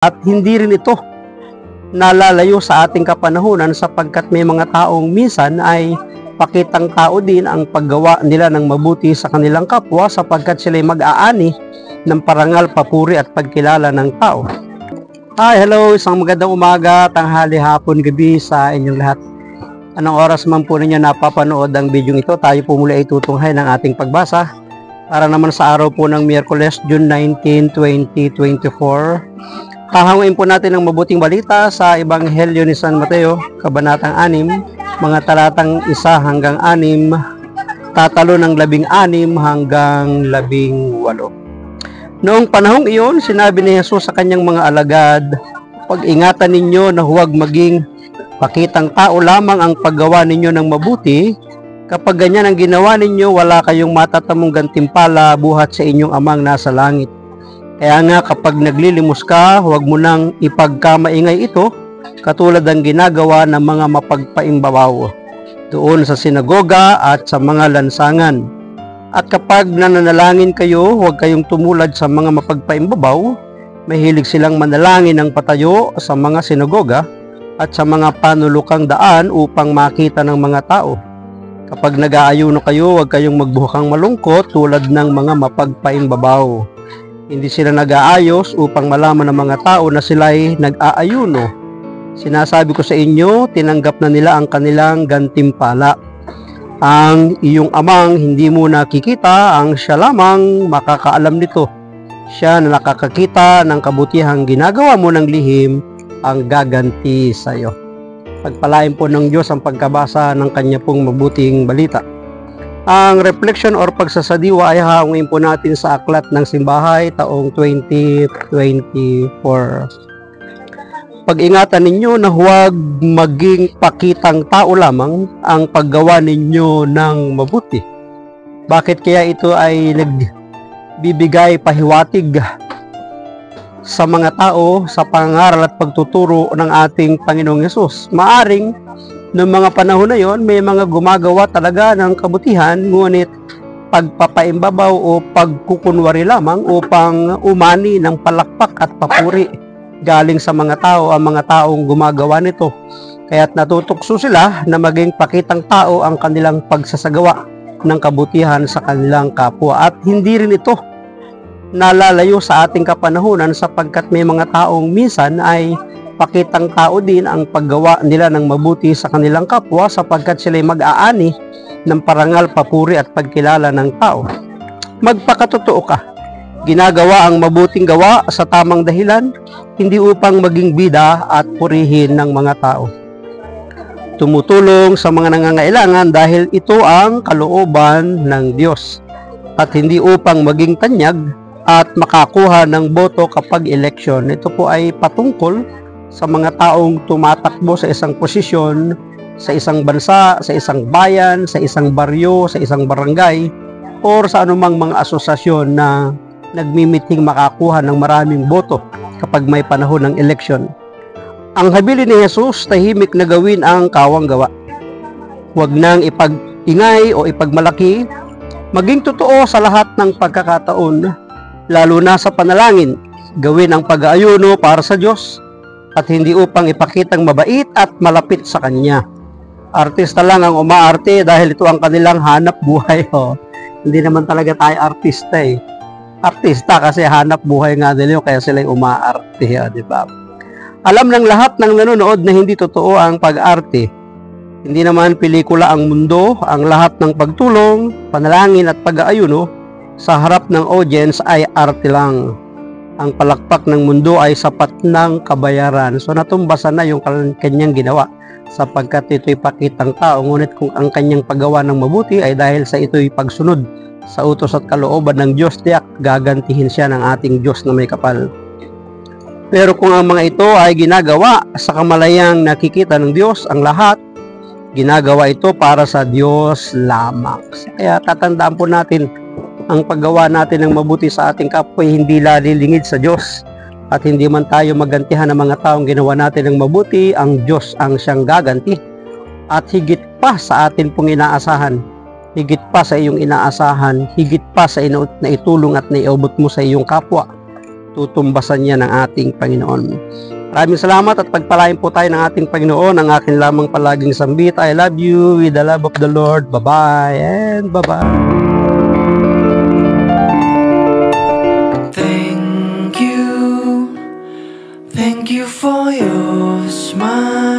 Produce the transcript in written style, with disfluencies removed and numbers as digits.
At hindi rin ito nalalayo sa ating kapanahunan sapagkat may mga taong minsan ay pakitang tao din ang paggawa nila ng mabuti sa kanilang kapwa sapagkat sila'y mag-aani ng parangal, papuri at pagkilala ng tao. Hi, hello! Isang magandang umaga, tanghali, hapon, gabi sa inyong lahat. Anong oras man po ninyo napapanood ang video ito, tayo po muli ay tutunghay ng ating pagbasa para naman sa araw po ng Miyerkules, June 19, 2024. Hahanguin po natin ang mabuting balita sa Ebanghelyo ni San Mateo, Kabanatang 6, mga talatang 1 hanggang 6, tatalo ng 16 hanggang 18. Noong panahong iyon, sinabi ni Jesus sa kanyang mga alagad, "Pag-ingatan ninyo na huwag maging pakitang tao lamang ang paggawa ninyo ng mabuti. Kapag ganyan ang ginawa ninyo, wala kayong matatamong gantimpala buhat sa inyong amang nasa langit. Kaya nga kapag naglilimos ka, huwag mo nang ipagkamaingay ito, katulad ng ginagawa ng mga mapagpaimbabaw doon sa sinagoga at sa mga lansangan. At kapag nananalangin kayo, huwag kayong tumulad sa mga mapagpaimbabaw. Mahilig silang manalangin ng patayo sa mga sinagoga at sa mga panulukang daan upang makita ng mga tao. Kapag nag-aayuno kayo, huwag kayong magbuhakang malungkot tulad ng mga mapagpaimbabaw. Hindi sila nag-aayos upang malaman ng mga tao na sila'y nag-aayuno. Sinasabi ko sa inyo, tinanggap na nila ang kanilang gantimpala. Ang iyong amang hindi mo nakikita, ang siya lamang makakaalam nito. Siya na nakakakita ng kabutihang ginagawa mo ng lihim, ang gaganti sa iyo." Pagpalain po ng Diyos ang pagkabasa ng kanya pong mabuting balita. Ang reflection or pagsasadiwa ay hangin po natin sa Aklat ng Simbahay taong 2024. Pag-ingatan ninyo na huwag maging pakitang tao lamang ang paggawa ninyo ng mabuti. Bakit kaya ito ay nagbibigay pahiwatig sa mga tao sa pangaral at pagtuturo ng ating Panginoong Hesus? Maaring noong mga panahon na yon, may mga gumagawa talaga ng kabutihan, ngunit pagpapaimbabaw o pagkukunwari lamang upang umani ng palakpak at papuri galing sa mga tao ang mga taong gumagawa nito. Kaya't natutukso sila na maging pakitang tao ang kanilang pagsasagawa ng kabutihan sa kanilang kapwa. At hindi rin ito nalalayo sa ating kapanahunan sapagkat may mga taong minsan ay pakitang tao din ang paggawa nila ng mabuti sa kanilang kapwa sapagkat sila'y mag-aani ng parangal, papuri at pagkilala ng tao. Magpakatotoo ka. Ginagawa ang mabuting gawa sa tamang dahilan, hindi upang maging bida at purihin ng mga tao. Tumutulong sa mga nangangailangan dahil ito ang kalooban ng Diyos at hindi upang maging tanyag at makakuha ng boto kapag eleksyon. Ito po ay patungkol sa mga taong tumatakbo sa isang posisyon, sa isang bansa, sa isang bayan, sa isang baryo, sa isang barangay, or sa anumang mga asosasyon na nagmimiting makakuha ng maraming boto kapag may panahon ng eleksyon. Ang habilin ni Jesus, tahimik na gawin ang kawang gawa. Huwag nang ipag-ingay o ipagmalaki, maging totoo sa lahat ng pagkakataon, lalo na sa panalangin. Gawin ang pag-aayuno para sa Diyos at hindi upang ipakitang mabait at malapit sa Kanya. Artista lang ang umaarte dahil ito ang kanilang hanap buhay. Hindi naman talaga tayo artista eh. Artista kasi hanap buhay nga nila kaya sila umaarte, di ba? Alam ng lahat ng nanonood na hindi totoo ang pag-arte. Hindi naman pelikula ang mundo. Ang lahat ng pagtulong, panalangin at pag-aayuno sa harap ng audience ay arte lang. Ang palakpak ng mundo ay sapat ng kabayaran. So natumbasan na yung kanyang ginawa sapagkat ito'y pakitang tao. Ngunit kung ang kanyang paggawa ng mabuti ay dahil sa ito'y pagsunod sa utos at kalooban ng Diyos, tiyak gagantihin siya ng ating Diyos na may kapal. Pero kung ang mga ito ay ginagawa sa kamalayang nakikita ng Diyos, ang lahat ginagawa ito para sa Diyos lamang. Kaya tatandaan po natin, ang paggawa natin ng mabuti sa ating kapwa hindi lalilingid sa Diyos at hindi man tayo magantihan ng mga taong ginawa natin ng mabuti, ang Diyos ang siyang gaganti at higit pa sa atin pong inaasahan, higit pa sa iyong inaasahan, higit pa sa naitulong at naiabot mo sa iyong kapwa. tutumbasan niya ng ating Panginoon. Maraming salamat at pagpalain po tayo ng ating Panginoon. Ang akin lamang palaging sambit, I love you with the love of the Lord. Bye-bye and bye-bye. Thank you for your smile.